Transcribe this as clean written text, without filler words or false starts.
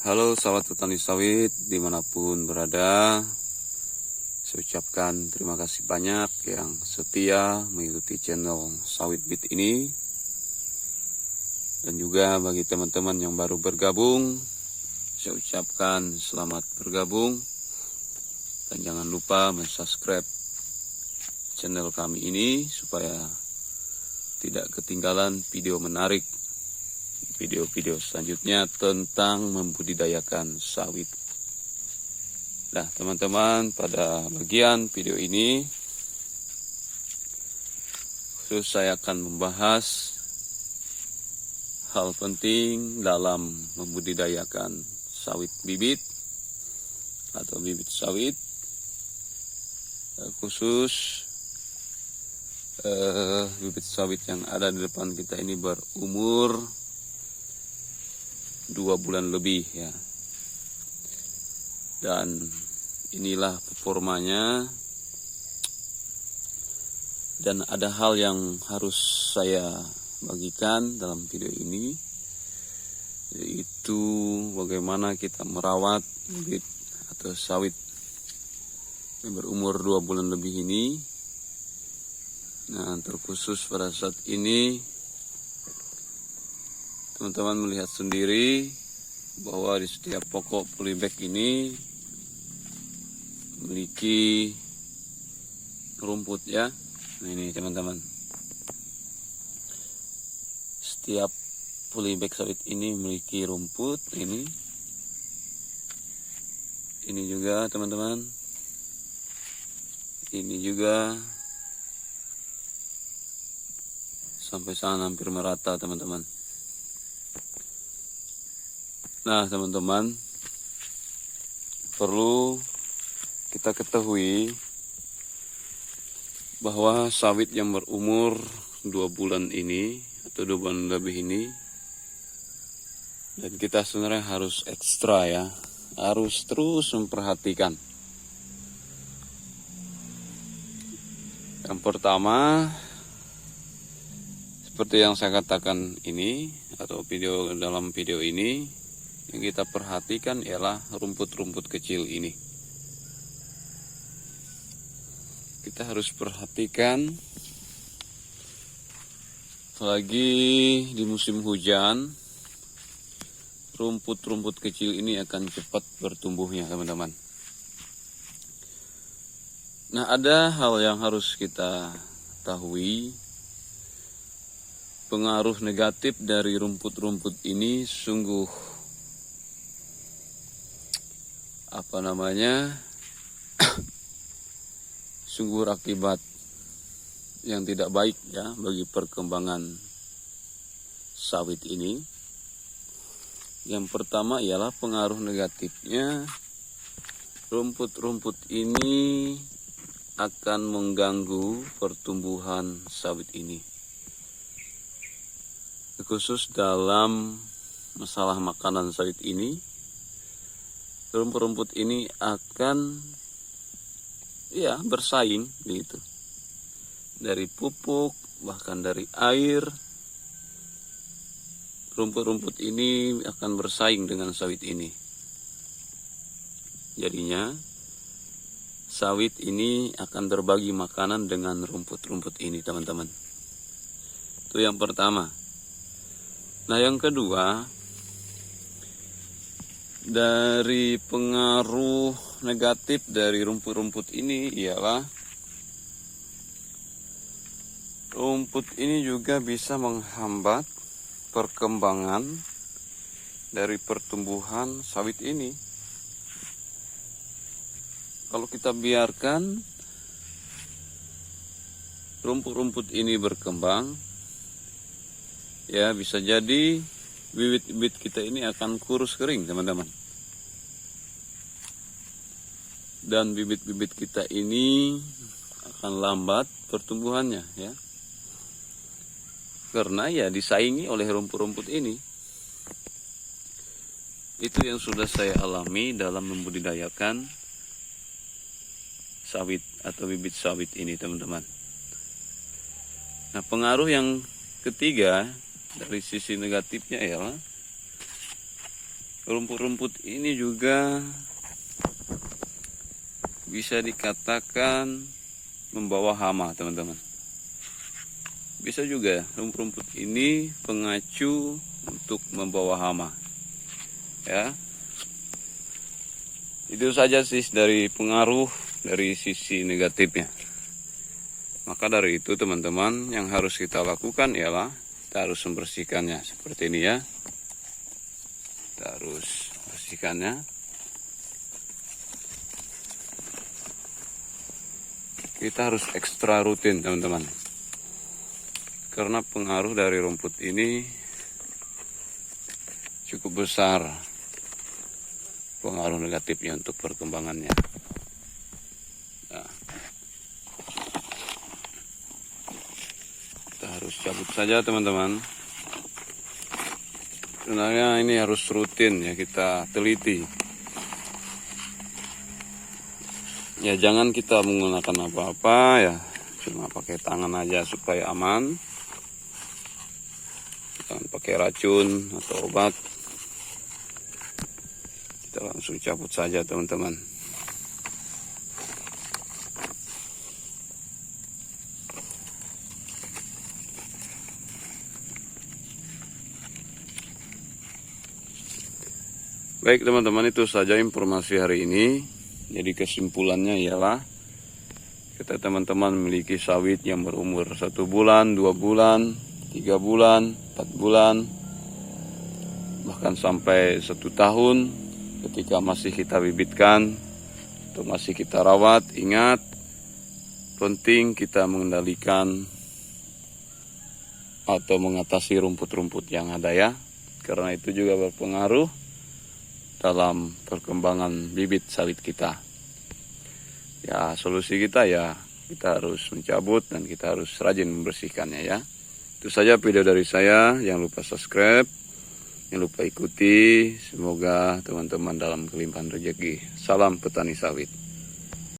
Halo sahabat petani sawit dimanapun berada, saya ucapkan terima kasih banyak yang setia mengikuti channel Sawit Beat ini. Dan juga bagi teman-teman yang baru bergabung, saya ucapkan selamat bergabung. Dan jangan lupa subscribe channel kami ini supaya tidak ketinggalan video menarik, video-video selanjutnya tentang membudidayakan sawit. Nah teman-teman, pada bagian video ini khusus saya akan membahas hal penting dalam membudidayakan sawit bibit atau bibit sawit, khusus bibit sawit yang ada di depan kita ini berumur 2 bulan lebih ya. Dan inilah performanya. Dan ada hal yang harus saya bagikan dalam video ini, yaitu bagaimana kita merawat bibit atau sawit yang berumur 2 bulan lebih ini. Nah, terkhusus pada saat ini teman-teman melihat sendiri bahwa di setiap pokok polybag ini memiliki rumput ya. Nah ini teman-teman, setiap polybag sawit ini memiliki rumput. Ini juga teman-teman, ini juga sampai sana hampir merata teman-teman. Nah teman-teman, perlu kita ketahui bahwa sawit yang berumur 2 bulan ini atau 2 bulan lebih ini, dan kita sebenarnya harus ekstra ya, harus terus memperhatikan. Yang pertama, seperti yang saya katakan ini atau dalam video ini, yang kita perhatikan ialah rumput-rumput kecil ini. Kita harus perhatikan, apalagi di musim hujan, rumput-rumput kecil ini akan cepat bertumbuhnya teman-teman. Nah, ada hal yang harus kita ketahui. Pengaruh negatif dari rumput-rumput ini sungguh sungguh akibat yang tidak baik ya bagi perkembangan sawit ini. Yang pertama ialah pengaruh negatifnya, rumput-rumput ini akan mengganggu pertumbuhan sawit ini. Khusus dalam masalah makanan sawit ini, rumput-rumput ini akan ya bersaing gitu. Dari pupuk, bahkan dari air, rumput-rumput ini akan bersaing dengan sawit ini. Jadinya sawit ini akan berbagi makanan dengan rumput-rumput ini teman-teman. Itu yang pertama. Nah yang kedua, dari pengaruh negatif dari rumput-rumput ini ialah rumput ini juga bisa menghambat perkembangan dari pertumbuhan sawit ini. Kalau kita biarkan rumput-rumput ini berkembang, ya bisa jadi bibit-bibit kita ini akan kurus kering teman-teman. Dan bibit-bibit kita ini akan lambat pertumbuhannya ya. Karena ya disaingi oleh rumput-rumput ini. Itu yang sudah saya alami dalam membudidayakan sawit atau bibit sawit ini teman-teman. Nah pengaruh yang ketiga dari sisi negatifnya ialah rumput-rumput ini juga bisa dikatakan membawa hama, teman-teman. Bisa juga rumput-rumput ini pengacu untuk membawa hama. Ya. Itu saja sih dari pengaruh dari sisi negatifnya. Maka dari itu teman-teman, yang harus kita lakukan ialah kita harus membersihkannya seperti ini ya. Kita harus bersihkannya. Kita harus ekstra rutin teman-teman. Karena pengaruh dari rumput ini cukup besar. Pengaruh negatifnya untuk perkembangannya. Nah, kita harus cabut saja teman-teman. Sebenarnya ini harus rutin ya, kita teliti. Ya jangan kita menggunakan apa-apa ya, cuma pakai tangan aja supaya aman. Jangan pakai racun atau obat. Kita langsung cabut saja teman-teman. Baik teman-teman, itu saja informasi hari ini. Jadi kesimpulannya ialah kita teman-teman memiliki sawit yang berumur 1 bulan, 2 bulan, 3 bulan, 4 bulan, bahkan sampai 1 tahun. Ketika masih kita bibitkan atau masih kita rawat, ingat penting kita mengendalikan atau mengatasi rumput-rumput yang ada ya, karena itu juga berpengaruh dalam perkembangan bibit sawit kita. Ya solusi kita ya kita harus mencabut dan kita harus rajin membersihkannya ya. Itu saja video dari saya. Jangan lupa subscribe, jangan lupa ikuti. Semoga teman-teman dalam kelimpahan rezeki. Salam petani sawit.